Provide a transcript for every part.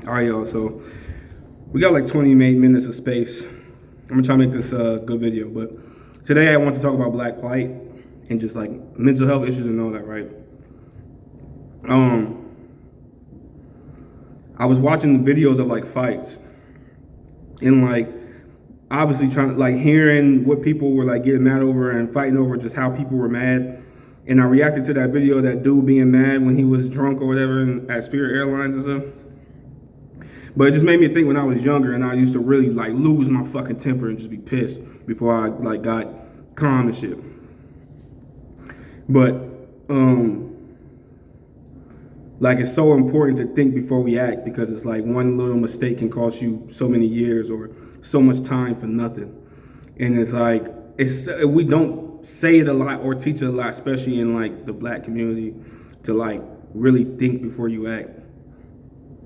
All right, y'all. So we got like 28 minutes of space. I'm gonna try to make this a good video, but today I want to talk about black plight and just like mental health issues and all that, right? I was watching videos of like fights and like obviously trying to like hearing what people were like getting mad over and fighting over, just how people were mad. And I reacted to that video of that dude being mad when he was drunk or whatever at Spirit Airlines and stuff. But it just made me think when I was younger and I used to really like lose my fucking temper and just be pissed before I like got calm and shit. But like it's so important to think before we act, because it's like one little mistake can cost you so many years or so much time for nothing. And it's like we don't say it a lot or teach it a lot, especially in like the black community, to like really think before you act.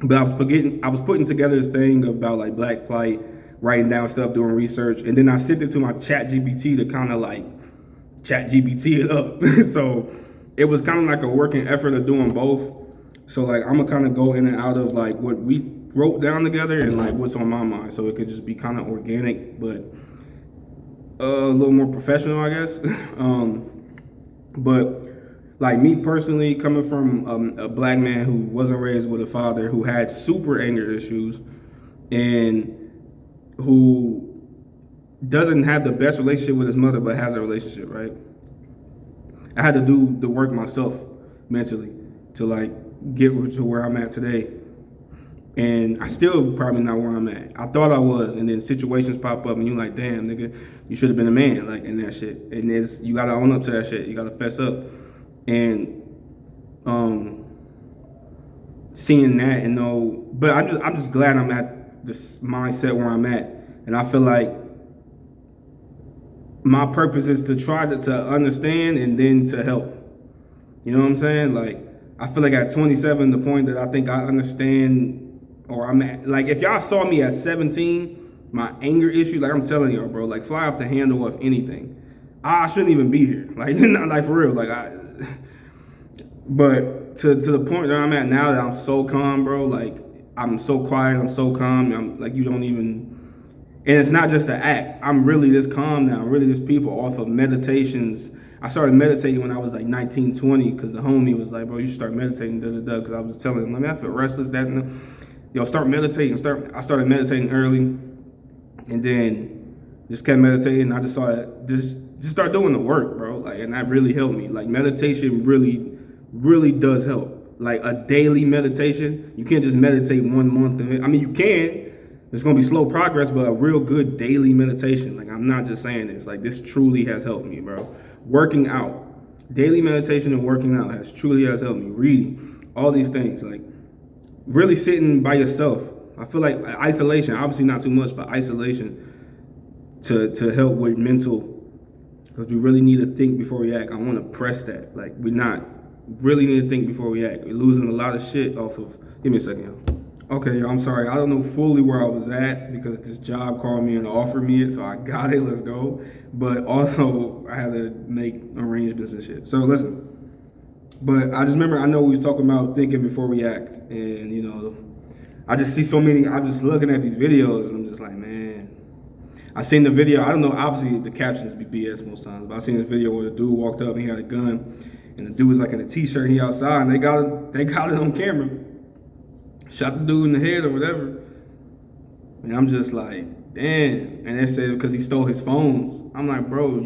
But I was putting together this thing about like black plight, writing down stuff, doing research, and then I sent it to my ChatGPT to kind of like ChatGPT it up. So it was kind of like a working effort of doing both. So like I'm gonna kind of go in and out of like what we wrote down together and like what's on my mind, so it could just be kind of organic, but a little more professional, I guess. But like me personally, coming from a black man who wasn't raised with a father, who had super anger issues, and who doesn't have the best relationship with his mother, but has a relationship, right? I had to do the work myself mentally to like get to where I'm at today. And I still probably not where I'm at. I thought I was, and then situations pop up and you're like, damn, nigga, you should have been a man, like, in that shit. And you gotta own up to that shit. You gotta fess up. And seeing that and know, but I'm just glad I'm at this mindset where I'm at. And I feel like my purpose is to try to understand and then to help. You know what I'm saying? Like, I feel like at 27, the point that I think I understand, or I'm at, like, if y'all saw me at 17, my anger issue, like I'm telling y'all, bro, like fly off the handle of anything. I shouldn't even be here. Like, not like for real. Like but to the point that I'm at now, that I'm so calm, bro. Like I'm so quiet, I'm so calm. I'm like, you don't even. And it's not just an act. I'm really this calm now. I'm really this peaceful off of meditations. I started meditating when I was like 19, 20, because the homie was like, bro, you should start meditating, because I was telling him, I mean, I feel restless, that and that. Yo, start meditating. I started meditating early, and then just kept meditating. I just started just start doing the work, bro. Like, and that really helped me. Like, meditation really, really does help. Like a daily meditation, you can't just meditate 1 month. I mean, you can. It's gonna be slow progress, but a real good daily meditation. Like, I'm not just saying this. Like, this truly has helped me, bro. Working out, daily meditation and working out truly has helped me. Reading, all these things, like really sitting by yourself. I feel like isolation, obviously not too much, but isolation to help with mental, because we really need to think before we act. I want to press that. Like, really need to think before we act. We're losing a lot of shit off of. Give me a second, y'all. Okay, I'm sorry. I don't know fully where I was at, because this job called me and offered me it, so I got it. Let's go. But also, I had to make arrangements and shit. So listen. But I just remember, I know we was talking about thinking before we act, and you know, I just see so many. I'm just looking at these videos, and I'm just like, man. I seen the video. I don't know. Obviously, the captions be BS most times, but I seen this video where the dude walked up and he had a gun, and the dude was like in a t-shirt. He outside, and they got it on camera. Shot the dude in the head or whatever. And I'm just like, damn. And they said because he stole his phones. I'm like, bro,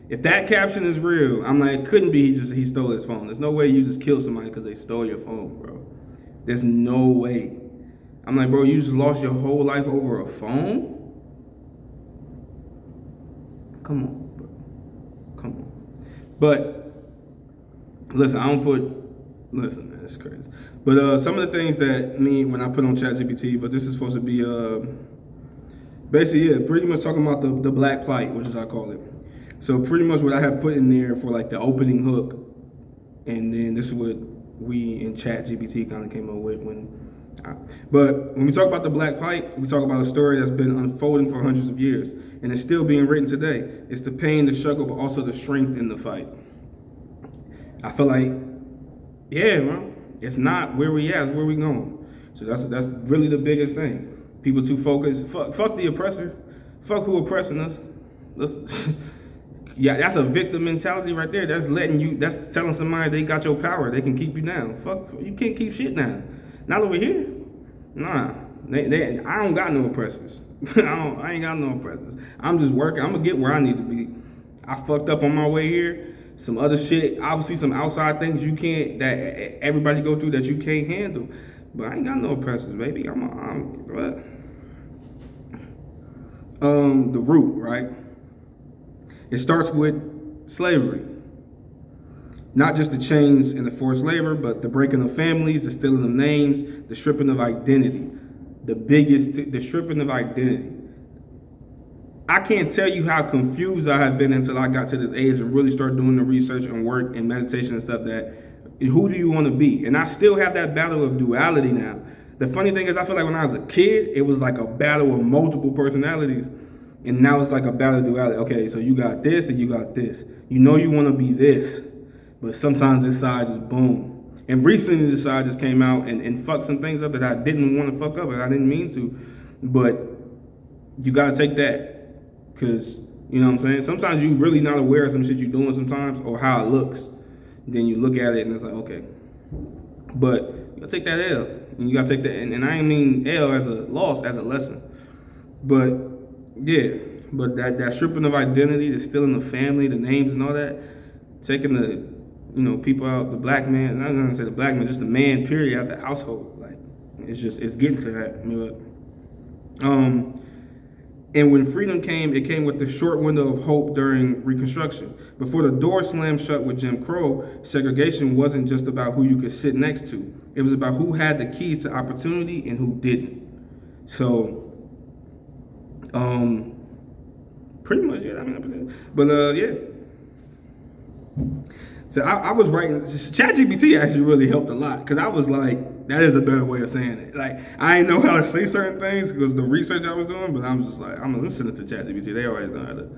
if that caption is real, I'm like, it couldn't be he stole his phone. There's no way you just killed somebody because they stole your phone, bro. There's no way. I'm like, bro, you just lost your whole life over a phone? Come on, bro. Come on. But listen, listen, man, it's crazy. But some of the things that when I put on ChatGPT, but this is supposed to be basically, yeah, pretty much talking about the black plight, which is I call it. So pretty much what I have put in there for like the opening hook, and then this is what we in ChatGPT kind of came up with but when we talk about the black plight, we talk about a story that's been unfolding for hundreds of years, and it's still being written today. It's the pain, the struggle, but also the strength in the fight. I feel like, yeah, man. It's not where we at, it's where we going. So that's really the biggest thing. People too focused. Fuck the oppressor. Fuck who oppressing us. Let's, yeah, that's a victim mentality right there. That's letting you. That's telling somebody they got your power. They can keep you down. Fuck, you can't keep shit down. Not over here. Nah, I don't got no oppressors. I ain't got no oppressors. I'm just working. I'm gonna get where I need to be. I fucked up on my way here. Some other shit, obviously some outside things you can't, that everybody go through that you can't handle. But I ain't got no oppressors, baby. I'm what? The root, right? It starts with slavery. Not just the chains and the forced labor, but the breaking of families, the stealing of names, the stripping of identity. The stripping of identity. I can't tell you how confused I have been until I got to this age and really started doing the research and work and meditation and stuff that, who do you want to be? And I still have that battle of duality now. The funny thing is I feel like when I was a kid, it was like a battle of multiple personalities. And now it's like a battle of duality. Okay, so you got this and you got this. You know you want to be this, but sometimes this side just boom. And recently this side just came out and fucked some things up that I didn't want to fuck up and I didn't mean to. But you got to take that. Because, you know what I'm saying? Sometimes you really not aware of some shit you're doing sometimes or how it looks. Then you look at it and it's like, okay. But you gotta take that L. And you gotta take that, and I ain't mean L as a loss, as a lesson. But, yeah. But that stripping of identity, the stealing of family, the names and all that, taking the, people out, the black man, I'm not gonna say the black man, just the man, period, out the household. Like, it's getting to that. And when freedom came, it came with the short window of hope during Reconstruction. Before the door slammed shut with Jim Crow, segregation wasn't just about who you could sit next to. It was about who had the keys to opportunity and who didn't. So, pretty much, yeah. Yeah. So I was writing, ChatGPT actually really helped a lot because I was like, that is a better way of saying it. Like, I didn't know how to say certain things because the research I was doing, but I'm just like, I'm gonna send it to ChatGPT. They always know how to.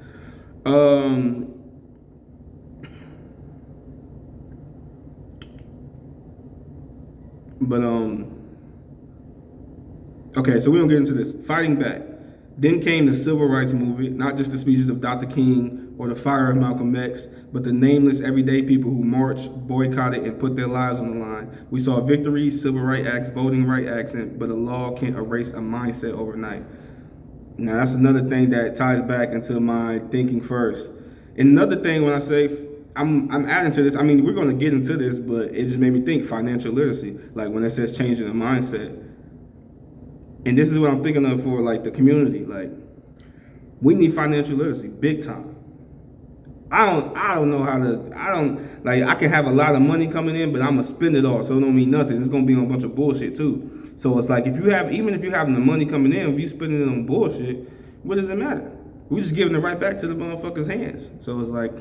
Okay, so we don't get into this. Fighting back. Then came the Civil Rights Movement, not just the speeches of Dr. King or the fire of Malcolm X, but the nameless everyday people who marched, boycotted, and put their lives on the line. We saw victories, civil rights acts, voting rights acts, but a law can't erase a mindset overnight. Now that's another thing that ties back into my thinking first. Another thing when I say I'm adding to this, I mean we're gonna get into this, but it just made me think financial literacy. Like when it says changing the mindset. And this is what I'm thinking of for like the community. Like we need financial literacy, big time. I don't know how to, I can have a lot of money coming in, but I'm gonna spend it all, so it don't mean nothing. It's gonna be on a bunch of bullshit too. So it's like even if you having the money coming in, if you spending it on bullshit, what does it matter? We're just giving it right back to the motherfuckers' hands. So it's like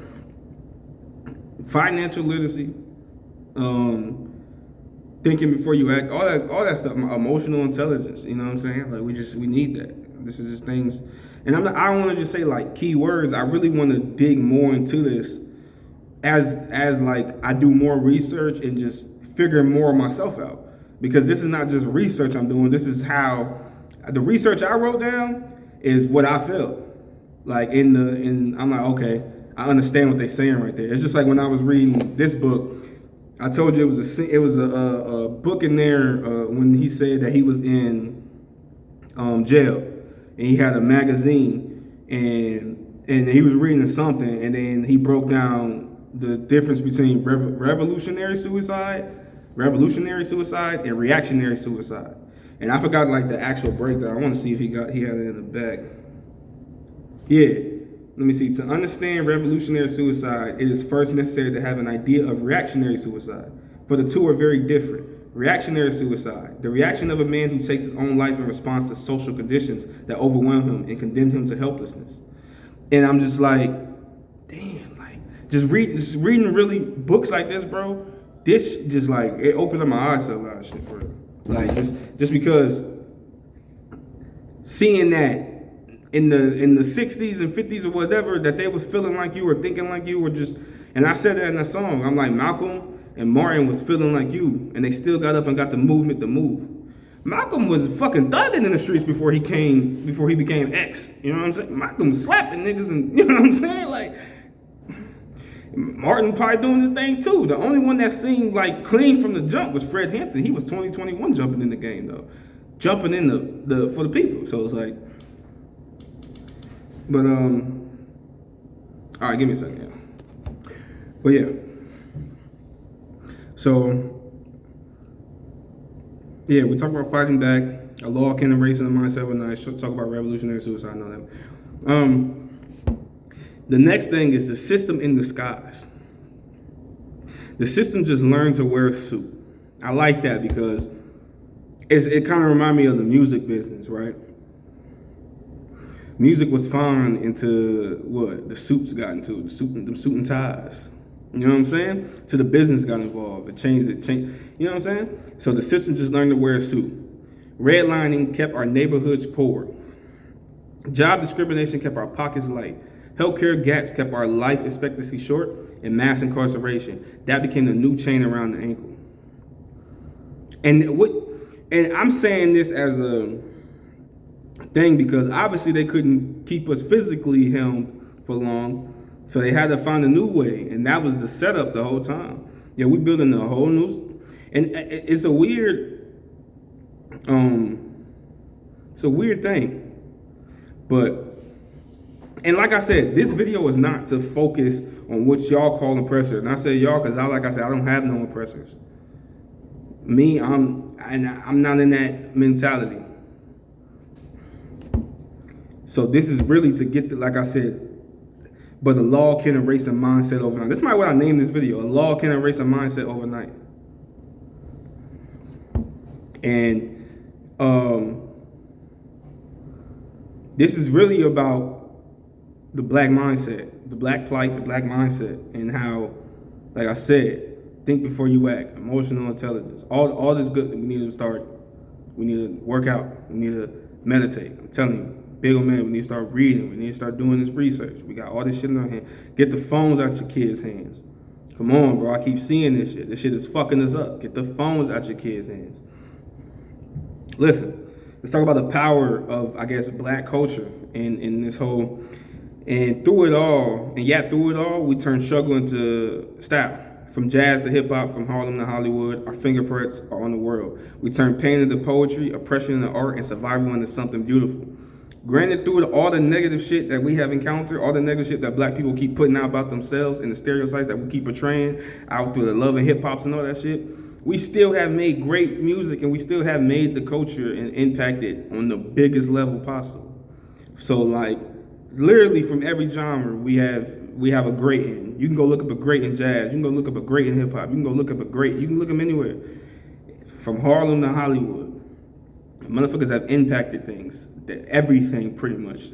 financial literacy, thinking before you act, all that stuff, emotional intelligence. You know what I'm saying? Like we need that. This is just things. And I don't want to just say like key words. I really want to dig more into this as like I do more research and just figure more of myself out. Because this is not just research I'm doing. This is how the research I wrote down is what I felt. Like I'm like, okay, I understand what they're saying right there. It's just like when I was reading this book. I told you it was a book in there when he said that he was in jail. And he had a magazine, and he was reading something, and then he broke down the difference between revolutionary suicide, and reactionary suicide. And I forgot like the actual breakdown. I want to see if he had it in the back. Yeah. Let me see. To understand revolutionary suicide, it is first necessary to have an idea of reactionary suicide. For the two are very different. Reactionary suicide, the reaction of a man who takes his own life in response to social conditions that overwhelm him and condemn him to helplessness. And I'm just like, damn, like just reading really books like this, bro. This just like it opened up my eyes to a lot of shit for real. Like just because seeing that in the 60s and 50s or whatever that they was feeling like you or thinking like you or just, and I said that in that song. I'm like Malcolm and Martin was feeling like you, and they still got up and got the movement to move. Malcolm was fucking thugging in the streets before he became X. You know what I'm saying? Malcolm was slapping niggas, and you know what I'm saying? Like, Martin probably doing his thing too. The only one that seemed like clean from the jump was Fred Hampton. He was 2021 jumping in the game though, jumping in the for the people. So it's like, but all right, give me a second. Yeah. But yeah, so yeah, we talk about fighting back. A law can erase the mindset overnight. Talk about revolutionary suicide. I know that. The next thing is the system in disguise. The system just learned to wear a suit. I like that because it kind of reminds me of the music business, right? Music was fine into what the suits got into, the suit and ties. You know what I'm saying? To the business got involved. It changed. You know what I'm saying? So the system just learned to wear a suit. Redlining kept our neighborhoods poor. Job discrimination kept our pockets light. Healthcare gaps kept our life expectancy short, and mass incarceration. That became the new chain around the ankle. And I'm saying this as a thing because obviously they couldn't keep us physically held for long, so they had to find a new way, and that was the setup the whole time. Yeah, we building a whole new, and it's a weird thing, but. And like I said, this video is not to focus on what y'all call oppressors. And I say y'all because I don't have no oppressors. Me, I'm not in that mentality. So this is really to get the, like I said, but the law can erase a mindset overnight. This is what I named this video. A law can erase a mindset overnight. And this is really about the black mindset, the black plight, the black mindset, and how, like I said, think before you act, emotional intelligence, all this good. We need to start. We need to work out. We need to meditate. I'm telling you, big old man. We need to start reading. We need to start doing this research. We got all this shit in our hand. Get the phones out your kids' hands. Come on, bro. I keep seeing this shit. This shit is fucking us up. Get the phones out your kids' hands. Listen, let's talk about the power of, I guess, black culture in this whole. And through it all, we turned struggle into style. From jazz to hip hop, from Harlem to Hollywood, our fingerprints are on the world. We turned pain into poetry, oppression into art, and survival into something beautiful. Granted, through all the negative shit that we have encountered, all the negative shit that black people keep putting out about themselves and the stereotypes that we keep portraying out through the love and hip hops and all that shit, we still have made great music and we still have made the culture and impacted on the biggest level possible. So like, literally from every genre, we have a great in. You can go look up a great in jazz. You can go look up a great in hip hop. You can go look up a great. You can look them anywhere. From Harlem to Hollywood, motherfuckers have impacted things. Everything pretty much.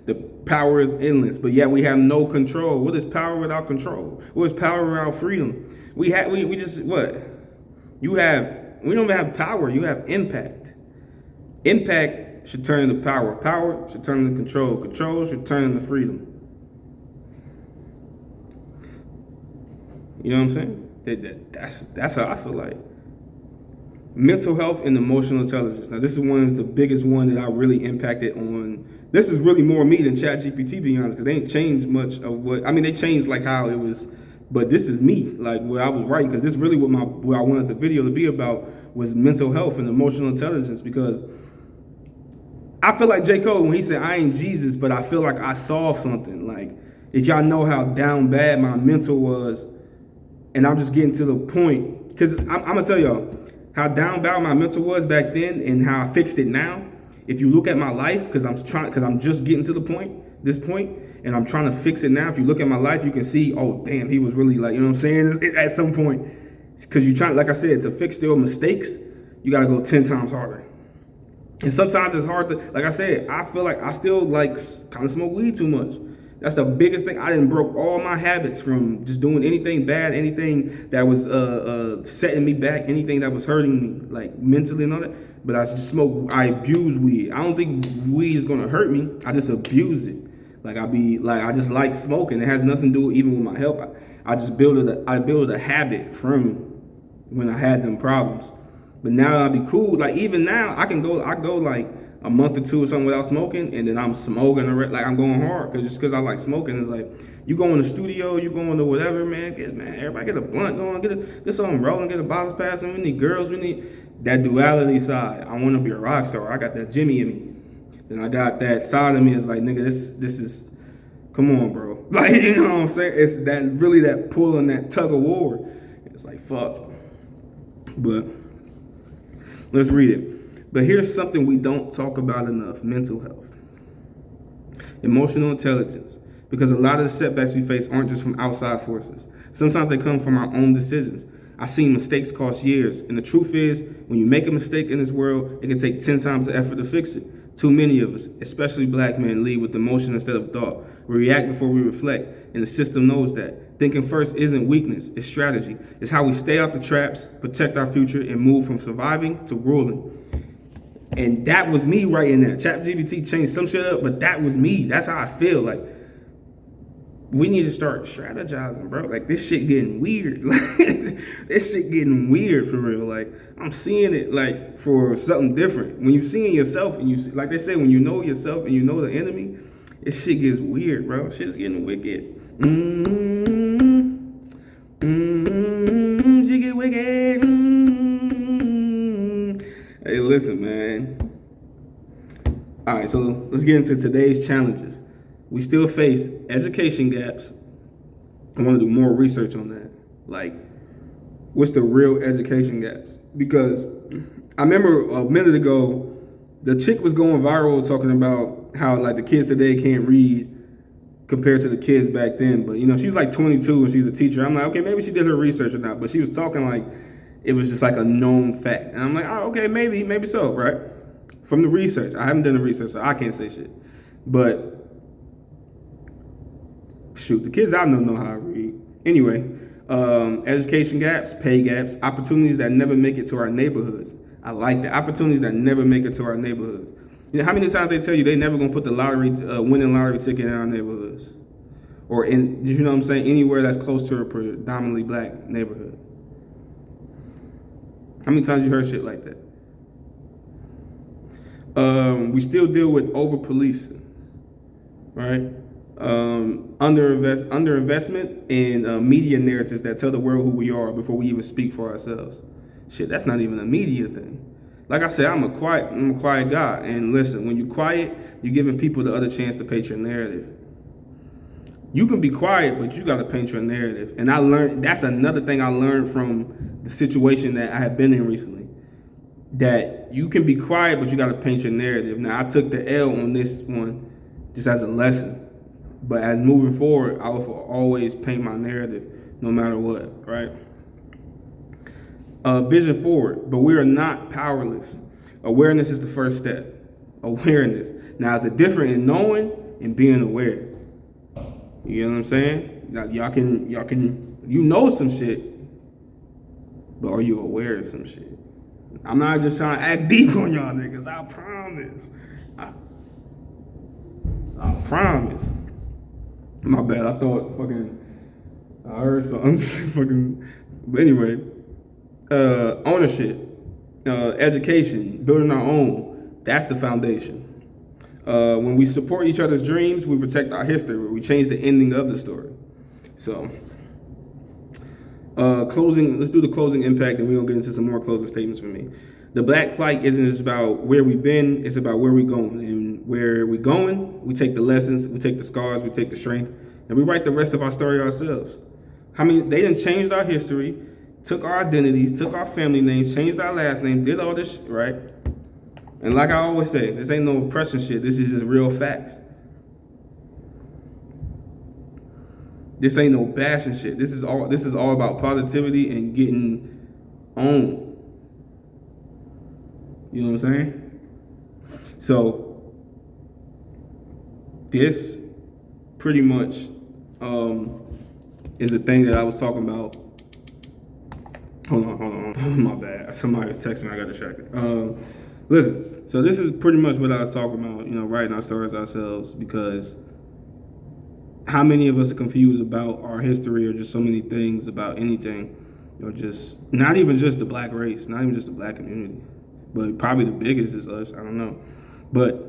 The power is endless, but yet we have no control. What is power without control? What is power without freedom? We just what? We don't have power. You have impact. Impact should turn into power. Power should turn into control. Control should turn into freedom. You know what I'm saying? That's how I feel like. Mental health and emotional intelligence. Now, this is one of the biggest one that I really impacted on. This is really more me than ChatGPT, to be honest, because they ain't changed much of what. I mean, they changed like how it was, but this is me, like where I was writing, because this is really what I wanted the video to be about was mental health and emotional intelligence, because I feel like J. Cole when he said, I ain't Jesus, but I feel like I saw something. Like, if y'all know how down bad my mental was, and I'm just getting to the point, because I'm going to tell y'all how down bad my mental was back then and how I fixed it now. If you look at my life, because I'm just getting to this point, and I'm trying to fix it now. If you look at my life, you can see, oh, damn, he was really like, you know what I'm saying? At some point, because you're trying, like I said, to fix their mistakes, you got to go 10 times harder. And sometimes it's hard to, like I said, I feel like I still like kind of smoke weed too much. That's the biggest thing. I done broke all my habits from just doing anything bad, anything that was setting me back, anything that was hurting me, like mentally and all that. But I abuse weed. I don't think weed is gonna hurt me. I just abuse it. Like I just like smoking. It has nothing to do even with my health. I just built a habit from when I had them problems. But now I'll be cool. Like even now, I go like a month or two or something without smoking, and then I'm smoking, like I'm going hard, cause just cause I like smoking. It's like you go in the studio, you go into whatever, man. Everybody get a blunt going, get something rolling, get a box passing. We need girls, we need that duality side. I want to be a rock star. I got that Jimmy in me. Then I got that side of me is like, nigga, this is, come on, bro. Like, you know what I'm saying? It's that really that pull and that tug of war. It's like, fuck. But let's read it. But here's something we don't talk about enough: mental health, emotional intelligence. Because a lot of the setbacks we face aren't just from outside forces. Sometimes they come from our own decisions. I've seen mistakes cost years. And the truth is, when you make a mistake in this world, it can take 10 times the effort to fix it. Too many of us, especially black men, lead with emotion instead of thought. We react before we reflect, and the system knows that. Thinking first isn't weakness, it's strategy. It's how we stay out the traps, protect our future, and move from surviving to ruling. And that was me writing that. ChatGPT changed some shit up, but that was me. That's how I feel. Like, we need to start strategizing, bro. Like, this shit getting weird. This shit getting weird for real. Like, I'm seeing it like for something different. When you seeing yourself and you see, like they say, when you know yourself and you know the enemy, this shit gets weird, bro. Shit's getting wicked. Shit get wicked. Hey, listen, man. All right, so let's get into today's challenges. We still face education gaps. I want to do more research on that. Like, what's the real education gaps? Because I remember a minute ago, the chick was going viral talking about how like the kids today can't read compared to the kids back then. But you know, she's like 22 and she's a teacher. I'm like, okay, maybe she did her research or not. But she was talking like it was just like a known fact. And I'm like, oh, okay, maybe so, right? From the research. I haven't done the research, so I can't say shit. But shoot, the kids I know how to read. Anyway, education gaps, pay gaps, opportunities that never make it to our neighborhoods. I like the opportunities that never make it to our neighborhoods. You know how many times they tell you they never gonna put the winning lottery ticket in our neighborhoods, or in, you know what I'm saying, anywhere that's close to a predominantly black neighborhood. How many times you heard shit like that? We still deal with over policing, right? Underinvestment in media narratives that tell the world who we are before we even speak for ourselves. Shit, that's not even a media thing. Like I said, I'm a quiet guy. And listen, when you quiet, you're giving people the other chance to paint your narrative. You can be quiet, but you got to paint your narrative. And I learned, that's another thing I learned from the situation that I have been in recently. That you can be quiet, but you got to paint your narrative. Now, I took the L on this one just as a lesson. But as moving forward, I will always paint my narrative no matter what, right? Vision forward, but we are not powerless. Awareness is the first step. Awareness. Now, is it different in knowing and being aware? You know what I'm saying? Now, y'all can, you know some shit, but are you aware of some shit? I'm not just trying to act deep on y'all niggas. I promise. I promise. My bad. I thought I heard something. But anyway, ownership, education, building our own. That's the foundation. When we support each other's dreams, we protect our history. We change the ending of the story. So, closing. Let's do the closing impact, and we're gonna get into some more closing statements from me. The black plight isn't just about where we've been; it's about where we're going. And where we're going, we take the lessons, we take the scars, we take the strength, and we write the rest of our story ourselves. How many? They done changed our history, took our identities, took our family names, changed our last name, did all this shit, right? And like I always say, this ain't no oppression shit. This is just real facts. This ain't no bashing shit. This is all about positivity and getting on. You know what I'm saying? So this pretty much is the thing that I was talking about. Hold on. My bad. Somebody was texting me. I got distracted. Listen. So this is pretty much what I was talking about. You know, writing our stories ourselves, because how many of us are confused about our history or just so many things about anything? or just not even just the black race, not even just the black community, but probably the biggest is us. I don't know, but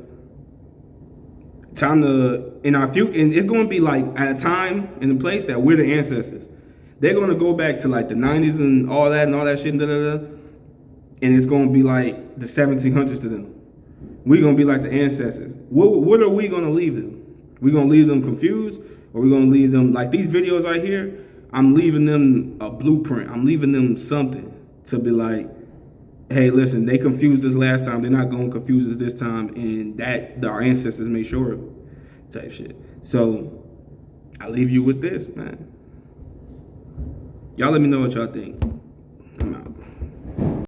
time to in our future, and it's going to be like at a time and a place that we're the ancestors. They're going to go back to like the 90s and all that shit, and it's going to be like the 1700s to them. We're going to be like the ancestors. What are we going to leave them? We're going to leave them confused, or we're going to leave them like these videos right here? I'm leaving them a blueprint. I'm leaving them something to be like, hey, listen, they confused us last time. They're not going to confuse us this time. And that our ancestors made sure of type shit. So I leave you with this, man. Y'all let me know what y'all think.